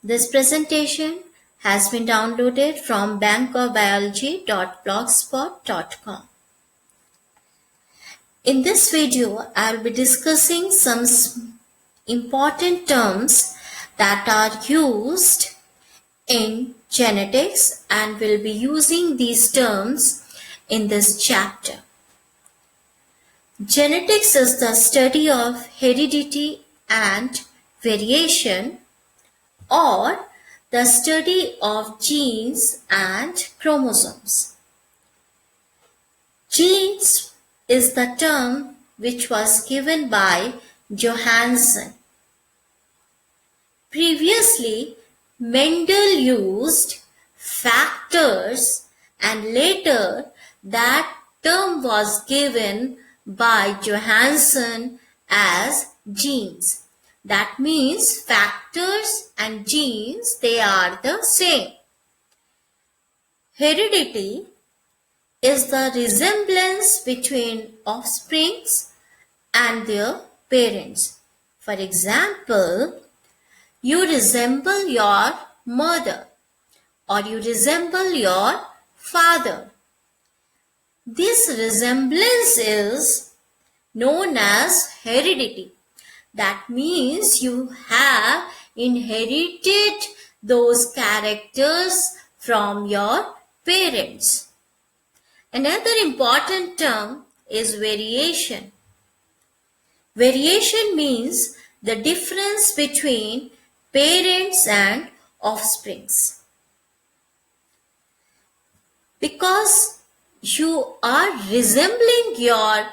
This presentation has been downloaded from bankofbiology.blogspot.com. In this video, I will be discussing some important terms that are used in genetics and will be using these terms in this chapter. Genetics is the study of heredity and variation, or the study of genes and chromosomes. Genes is the term which was given by Johansen. Previously, Mendel used factors, and later that term was given by Johansen as genes. That means factors and genes, they are the same. Heredity is the resemblance between offsprings and their parents. For example, you resemble your mother or you resemble your father. This resemblance is known as heredity. That means you have inherited those characters from your parents. Another important term is variation. Variation means the difference between parents and offsprings. Because you are resembling your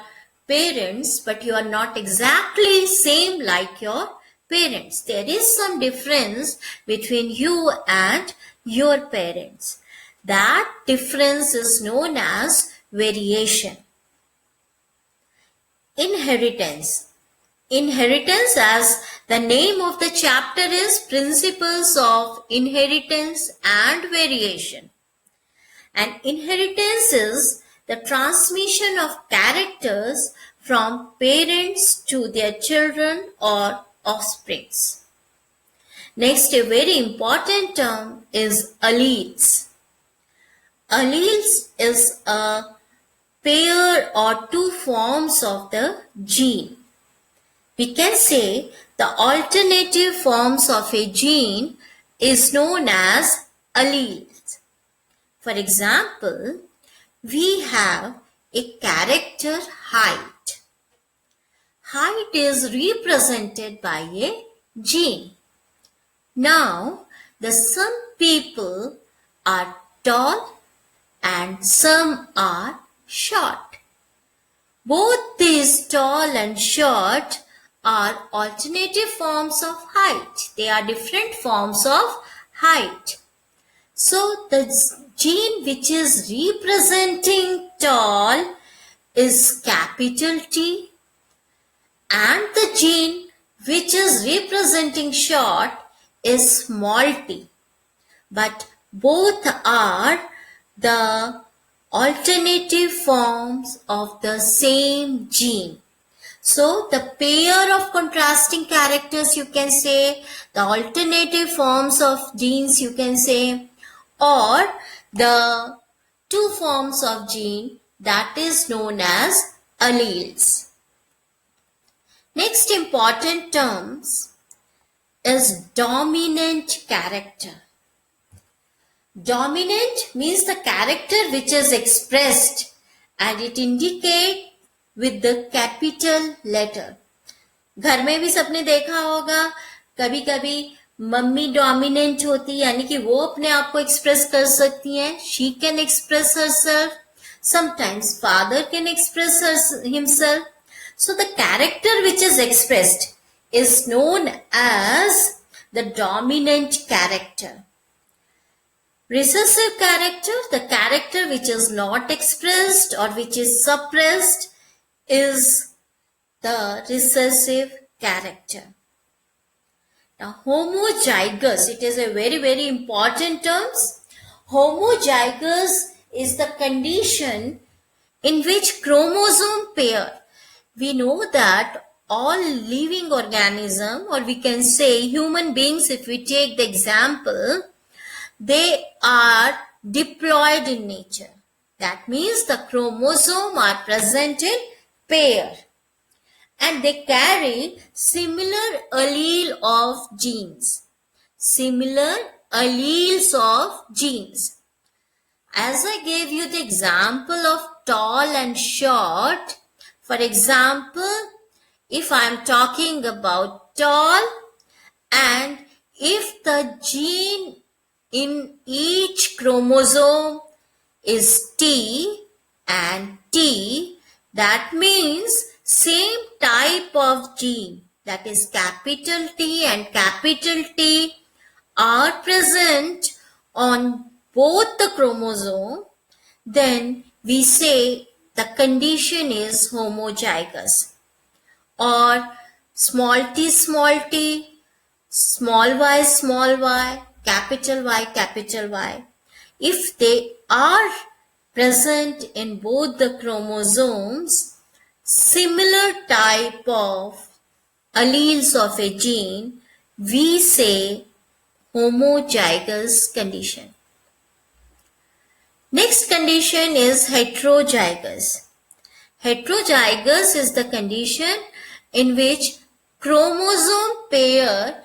parents, but you are not exactly same like your parents. There is some difference between you and your parents. That difference is known as variation. Inheritance. Inheritance, as the name of the chapter is, principles of inheritance and variation. And inheritance is the transmission of characters from parents to their children or offsprings. Next, a very important term is alleles. Alleles is a pair or two forms of the gene. We can say the alternative forms of a gene is known as alleles. For example, we have a character height. Height is represented by a gene. Now, some people are tall and some are short. Both these tall and short are alternative forms of height. They are different forms of height. So the gene which is representing tall is capital T, and the gene which is representing short is small t. But both are the alternative forms of the same gene. So the pair of contrasting characters you can say, the alternative forms of genes you can say, or the two forms of gene, that is known as alleles. Next important terms is dominant character. Dominant means the character which is expressed and it indicates with the capital letter. घर में भी सबने देखा होगा, कभी कभी mummy dominant होती है, यानी कि वो अपने आप को एक्सप्रेस कर सकती हैं. She can express herself. Sometimes father can express himself. So the character which is expressed is known as the dominant character. Recessive character, the character which is not expressed or which is suppressed, is the recessive character. Now, homozygous, it is a very, very important term. Homozygous is the condition in which chromosome pair, we know that all living organism, or we can say human beings, if we take the example, they are diploid in nature. That means the chromosome are present in pair and they carry similar allele of genes. Similar alleles of genes. As I gave you the example of tall and short, for example, if I am talking about tall, and if the gene in each chromosome is T and T, that means same type of gene, that is capital T and capital T are present on both the chromosome, then we say the condition is homozygous. Or small t, small y, capital Y, capital Y. If they are present in both the chromosomes, similar type of alleles of a gene, we say homozygous condition. Next condition is heterozygous. Heterozygous is the condition in which chromosome pair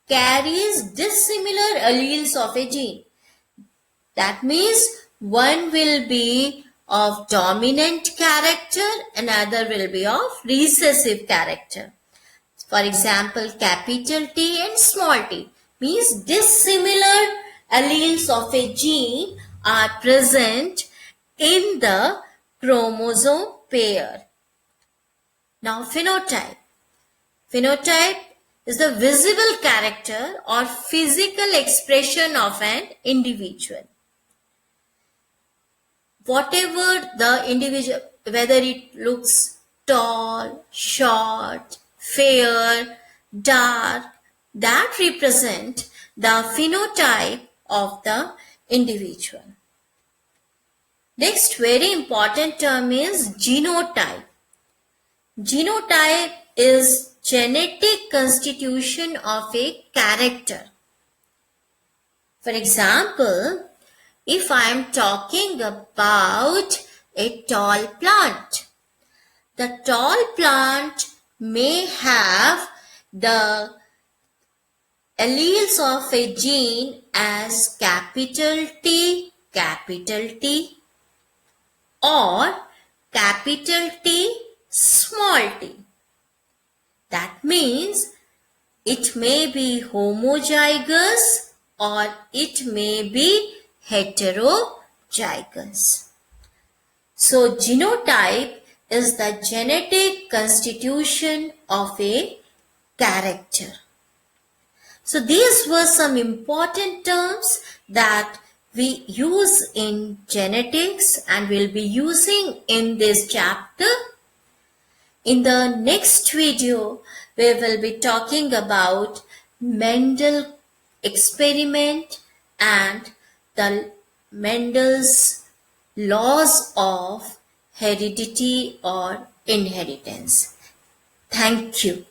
carries dissimilar alleles of a gene. That means one will be of dominant character, another will be of recessive character. For example, capital T and small t means dissimilar alleles of a gene are present in the chromosome pair. Now phenotype. Phenotype is the visible character or physical expression of an individual. Whatever the individual, whether it looks tall, short, fair, dark, that represent the phenotype of the individual. Next very important term is genotype. Genotype is genetic constitution of a character. For example, if I am talking about a tall plant, the tall plant may have the alleles of a gene as capital T, or capital T, small t. That means it may be homozygous or it may be heterozygous. So genotype is the genetic constitution of a character. So these were some important terms that we use in genetics and will be using in this chapter. In the next video, we will be talking about Mendel experiment and the Mendel's laws of heredity or inheritance. Thank you.